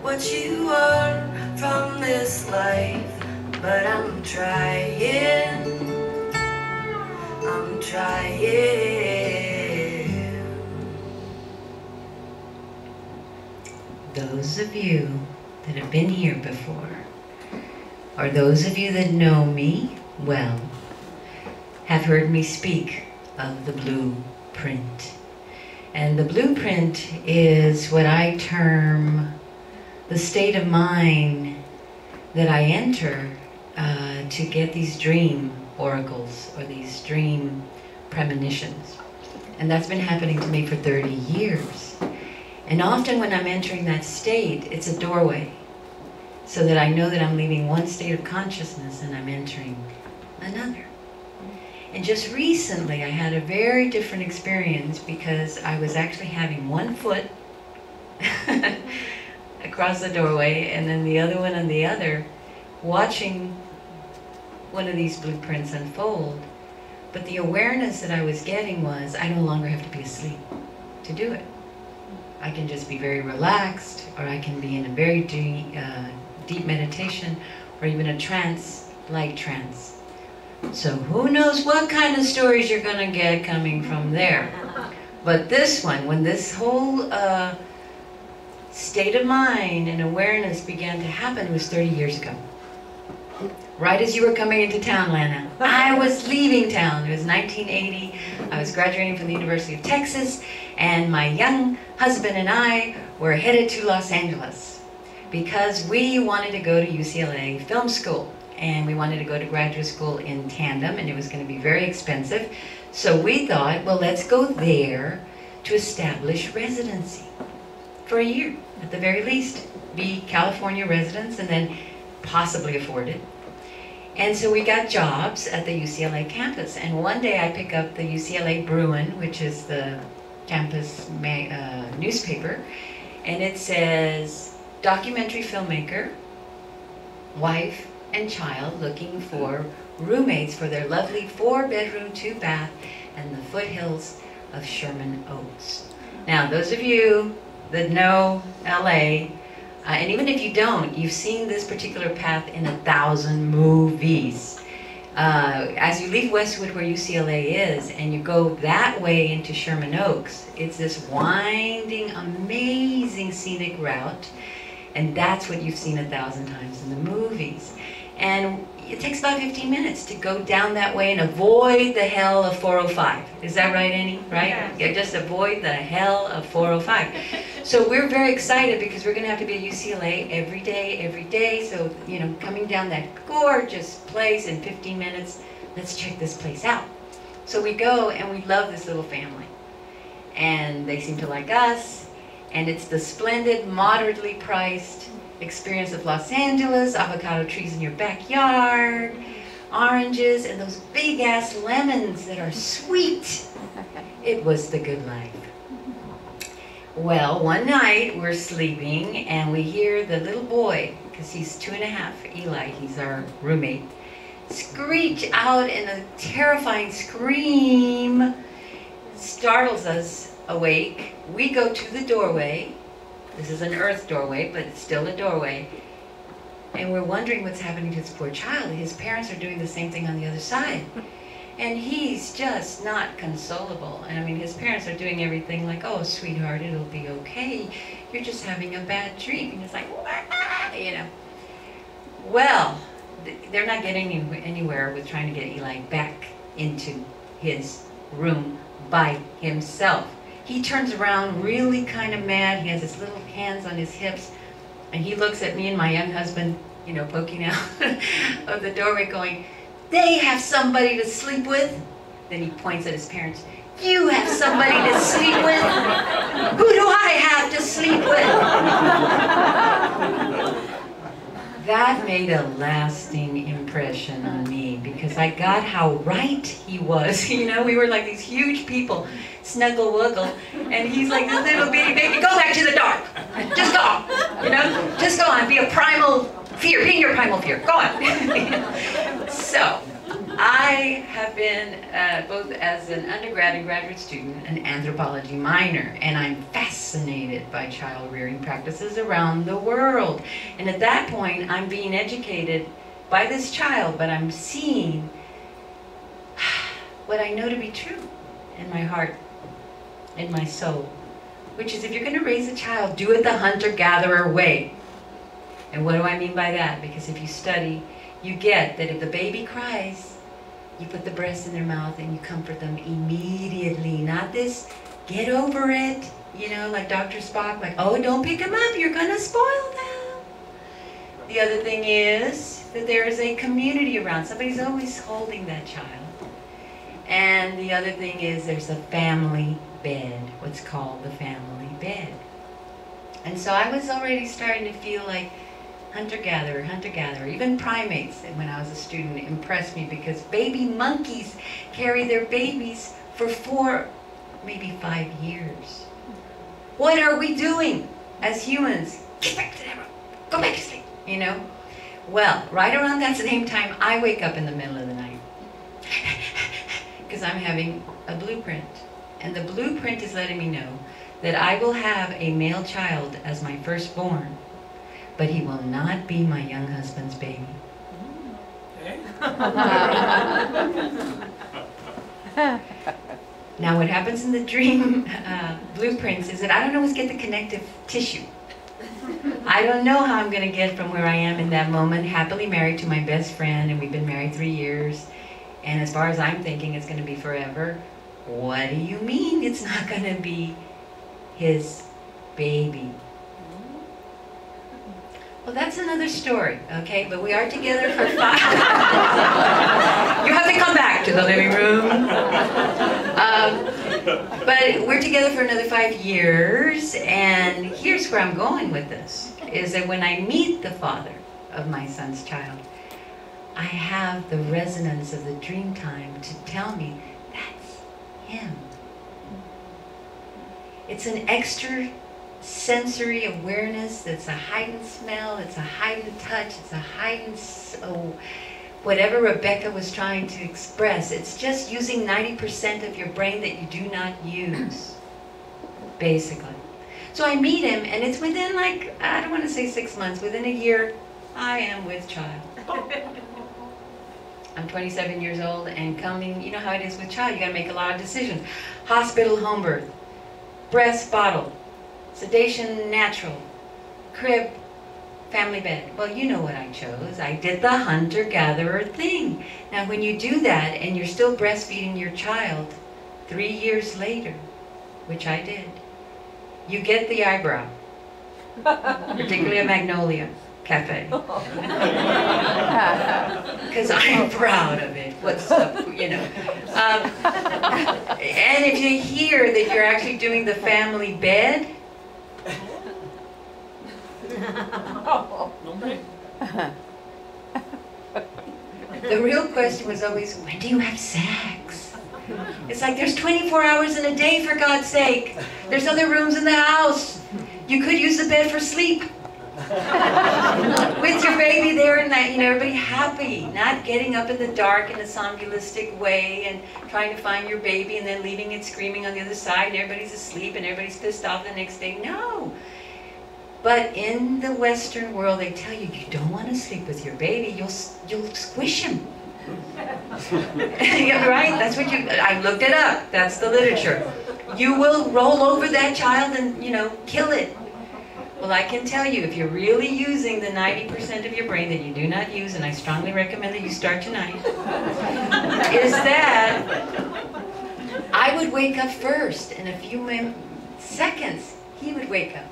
what you want from this life, but I'm trying, I'm trying. Those of you that have been here before, or those of you that know me well, have heard me speak of the blueprint. And the blueprint is what I term the state of mind that I enter to get these dream oracles or these dream premonitions. And that's been happening to me for 30 years. And often when I'm entering that state, it's a doorway, so that I know that I'm leaving one state of consciousness and I'm entering another. And just recently, I had a very different experience because I was actually having one foot across the doorway and then the other one on the other, watching one of these blueprints unfold. But the awareness that I was getting was, I no longer have to be asleep to do it. I can just be very relaxed, or I can be in a very deep meditation, or even a trance-like trance. So who knows what kind of stories you're going to get coming from there. But this one, when this whole state of mind and awareness began to happen, it was 30 years ago. Right as you were coming into town, Lana. I was leaving town. It was 1980. I was graduating from the University of Texas, and my young husband and I were headed to Los Angeles because we wanted to go to UCLA Film School. And we wanted to go to graduate school in tandem, and it was going to be very expensive. So we thought, well, let's go there to establish residency for a year, at the very least. Be California residents and then possibly afford it. And so we got jobs at the UCLA campus. And one day I pick up the UCLA Bruin, which is the campus newspaper, and it says, documentary filmmaker, wife, and child looking for roommates for their lovely 4-bedroom, 2-bath and the foothills of Sherman Oaks. Now, those of you that know LA, and even if you don't, you've seen this particular path in 1,000 movies. As you leave Westwood where UCLA is and you go that way into Sherman Oaks, it's this winding, amazing scenic route, and that's what you've seen 1,000 times in the movies. And it takes about 15 minutes to go down that way and avoid the hell of 405. Is that right, Annie? Right? Yeah, just avoid the hell of 405. So we're very excited because we're going to have to be at UCLA every day. So, you know, coming down that gorgeous place in 15 minutes, let's check this place out. So we go, and we love this little family. And they seem to like us. And it's the splendid, moderately priced experience of Los Angeles, avocado trees in your backyard, oranges, and those big ass lemons that are sweet. It was the good life. Well, one night we're sleeping and we hear the little boy, because he's 2.5, Eli, he's our roommate, screech out in a terrifying scream, startles us awake. We go to the doorway. This is an earth doorway, but it's still a doorway. And we're wondering what's happening to this poor child. His parents are doing the same thing on the other side. And he's just not consolable. And I mean, his parents are doing everything like, oh, sweetheart, it'll be okay. You're just having a bad dream. And it's like, you know. Well, they're not getting anywhere with trying to get Eli back into his room by himself. He turns around really kind of mad. He has his little hands on his hips. And he looks at me and my young husband, you know, poking out of the doorway going, they have somebody to sleep with. Then he points at his parents. You have somebody to sleep with? Who do I have to sleep with? That made a lasting impression on me because I got how right he was. You know, we were like these huge people, snuggle wuggle, and he's like this little bitty baby, go back to the dark. Just go, you know, just go on, be a primal fear, be in your primal fear, go on. So, I have been, both as an undergrad and graduate student, an anthropology minor, and I'm fascinated by child rearing practices around the world. And at that point, I'm being educated by this child, but I'm seeing what I know to be true in my heart, in my soul, which is if you're going to raise a child, do it the hunter-gatherer way. And what do I mean by that? Because if you study, you get that if the baby cries, you put the breast in their mouth and you comfort them immediately. Not this, get over it, you know, like Dr. Spock, like, oh, don't pick them up, you're gonna spoil them. The other thing is that there is a community around. Somebody's always holding that child. And the other thing is there's a family bed, what's called the family bed. And so I was already starting to feel like hunter-gatherer, hunter-gatherer. Even primates, when I was a student, impressed me because baby monkeys carry their babies for 4, maybe 5 years. What are we doing as humans? Get back to them, go back to sleep, you know? Well, right around that same time, I wake up in the middle of the night because I'm having a blueprint. And the blueprint is letting me know that I will have a male child as my firstborn, but he will not be my young husband's baby. Now what happens in the dream blueprints is that I don't always get the connective tissue. I don't know how I'm going to get from where I am in that moment, happily married to my best friend, and we've been married 3 years, and as far as I'm thinking it's going to be forever. What do you mean it's not going to be his baby? Well, that's another story, okay? But we are together for 5. You have to come back to the living room. But we're together for another 5 years, and here's where I'm going with this, is that when I meet the father of my son's child, I have the resonance of the dream time to tell me that's him. It's an extra sensory awareness that's a heightened smell, it's a heightened touch, it's a heightened, whatever Rebecca was trying to express. It's just using 90% of your brain that you do not use, basically. So I meet him, and it's within, like, I don't want to say 6 months, within a year, I am with child. I'm 27 years old and coming, you know how it is with child, you gotta make a lot of decisions. Hospital, home birth, breast, bottle, sedation, natural, crib, family bed. Well, you know what I chose. I did the hunter-gatherer thing. Now, when you do that and you're still breastfeeding your child 3 years later, which I did, you get the eyebrow, particularly a Magnolia Cafe. Because I'm proud of it. What's up, you know. And if you hear that you're actually doing the family bed, the real question was always, when do you have sex? It's like there's 24 hours in a day, for God's sake. There's other rooms in the house. You could use the bed for sleep. With your baby there and that, you know, everybody happy, not getting up in the dark in a somnambulistic way and trying to find your baby and then leaving it screaming on the other side and everybody's asleep and everybody's pissed off the next day. No. But in the Western world, they tell you, you don't want to sleep with your baby, you'll squish him. Yeah, right? That's what I looked it up. That's the literature. You will roll over that child and, you know, kill it. Well, I can tell you, if you're really using the 90% of your brain that you do not use, and I strongly recommend that you start tonight, is that I would wake up first. In a few seconds, he would wake up.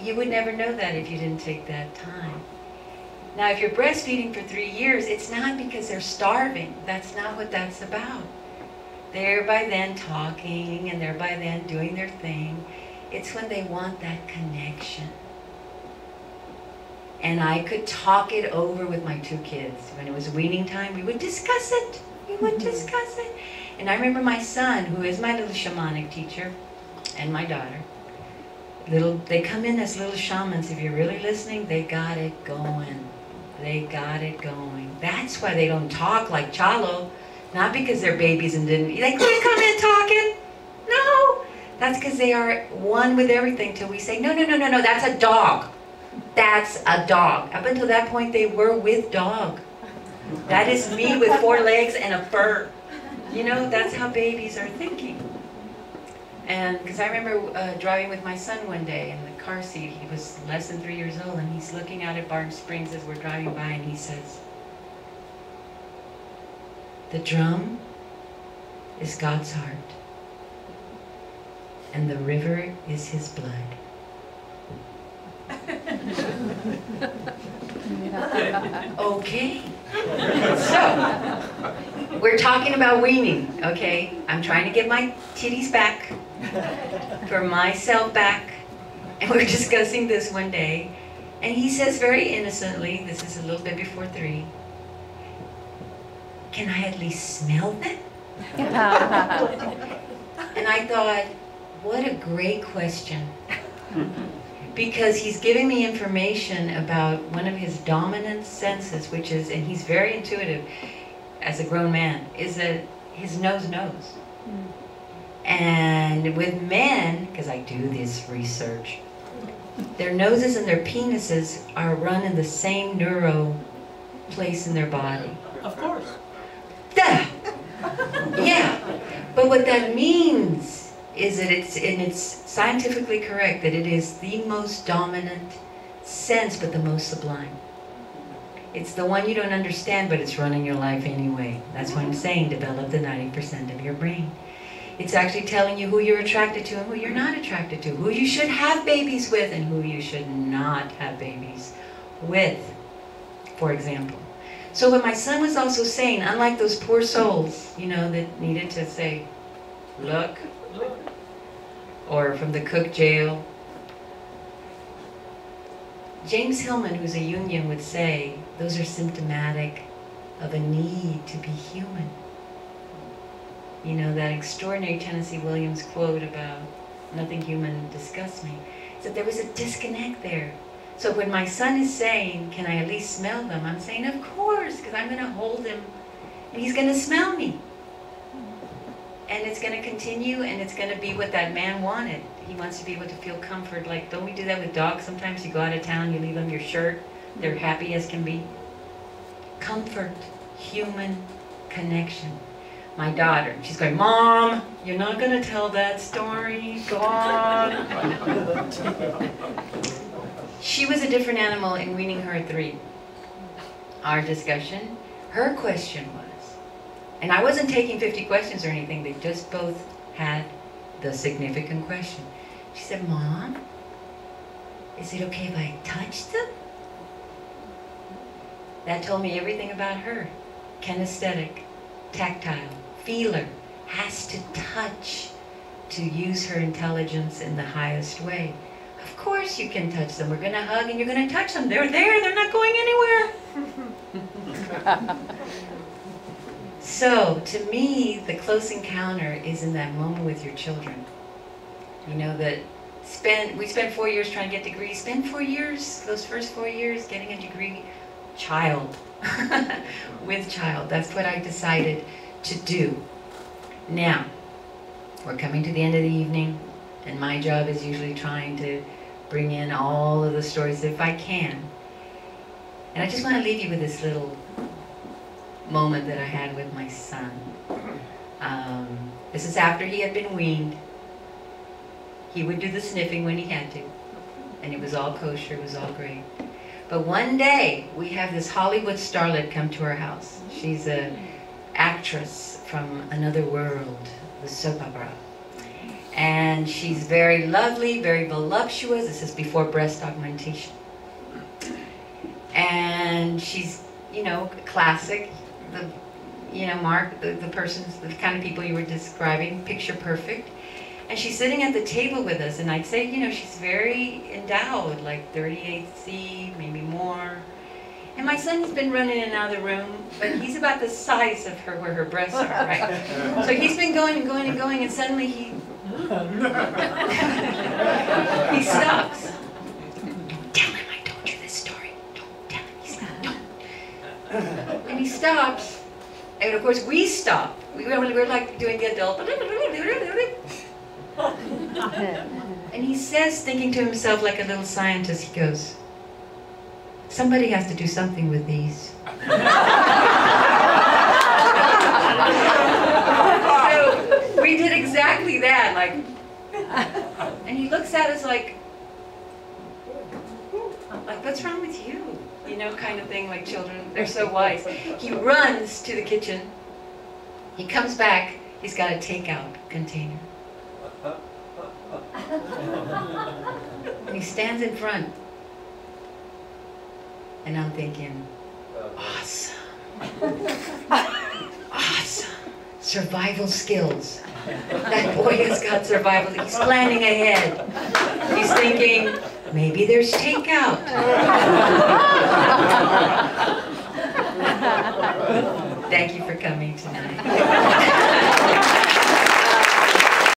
You would never know that if you didn't take that time. Now, if you're breastfeeding for 3 years, it's not because they're starving. That's not what that's about. They're by then talking, and they're by then doing their thing. It's when they want that connection. And I could talk it over with my 2 kids. When it was weaning time, we would discuss it. We would discuss it. And I remember my son, who is my little shamanic teacher, and my daughter. They come in as little shamans. If you're really listening, they got it going. They got it going. That's why they don't talk like Chalo. Not because they're babies and didn't, they couldn't come in talking. No. That's because they are one with everything till we say, no, no, no, no, no, that's a dog. That's a dog. Up until that point, they were with dog. That is me with 4 legs and a fur. You know, that's how babies are thinking. And because I remember driving with my son one day in the car seat. He was less than 3 years old, and he's looking out at Barton Springs as we're driving by, and he says, "The drum is God's heart, and the river is his blood." Okay. So, we're talking about weaning, okay? I'm trying to get my titties back, for myself back, and we're discussing this one day, and he says very innocently, this is a little bit before 3, "Can I at least smell them?" And I thought, what a great question. Because he's giving me information about one of his dominant senses, which is, and he's very intuitive as a grown man, is that his nose knows. And with men, because I do this research, their noses and their penises are run in the same neuro place in their body. Of course. Duh. Yeah. But what that means is that it's scientifically correct that it is the most dominant sense, but the most sublime. It's the one you don't understand, but it's running your life anyway. That's why I'm saying develop the 90% of your brain. It's actually telling you who you're attracted to and who you're not attracted to, who you should have babies with and who you should not have babies with, for example. So what my son was also saying, unlike those poor souls, you know, that needed to say, "Look," or from the cook jail, James Hillman, who's a Jungian, would say, those are symptomatic of a need to be human. You know, that extraordinary Tennessee Williams quote about nothing human disgusts me, is that there was a disconnect there. So when my son is saying, "Can I at least smell them?" I'm saying, of course, because I'm going to hold him and he's going to smell me. And it's going to continue, and it's going to be what that man wanted. He wants to be able to feel comfort. Like, don't we do that with dogs? Sometimes you go out of town, you leave them your shirt, they're happy as can be. Comfort, human connection. My daughter, she's going, "Mom, you're not going to tell that story, go on." She was a different animal in weaning her at 3. Our discussion, her question was, and I wasn't taking 50 questions or anything, they just both had the significant question. She said, "Mom, is it okay if I touch them?" That told me everything about her. Kinesthetic, tactile, feeler, has to touch to use her intelligence in the highest way. Of course you can touch them. We're going to hug and you're going to touch them. They're there. They're not going anywhere. So, to me, the close encounter is in that moment with your children. You know, that we spent 4 years trying to get degrees. Spend 4 years, those first 4 years, getting a degree, child, with child. That's what I decided to do. Now, we're coming to the end of the evening, and my job is usually trying to bring in all of the stories if I can. And I just want to leave you with this little moment that I had with my son. This is after he had been weaned. He would do the sniffing when he had to, and it was all kosher, it was all great. But one day, we have this Hollywood starlet come to our house. She's an actress from another world, the soap opera. And she's very lovely, very voluptuous. This is before breast augmentation. And she's, you know, classic. Mark, the kind of people you were describing, picture perfect. And she's sitting at the table with us, and I'd say, you know, she's very endowed, like 38th C, maybe more. And my son's been running in and out of the room, but he's about the size of her, where her breasts are, right? So he's been going and going and going, and suddenly he stops. "Don't tell him I told you this story. Don't tell him." He said, "Don't stops, and of course we stop. We're like doing the adult. And he says, thinking to himself like a little scientist, he goes, somebody has to do something with these. So we did exactly that, like, and he looks at us like, what's wrong with you? You know, kind of thing, like children, they're so wise. He runs to the kitchen. He comes back, he's got a takeout container. And he stands in front. And I'm thinking, awesome. Awesome. Survival skills. That boy has got survival. He's planning ahead. He's thinking, maybe there's takeout. Thank you for coming tonight.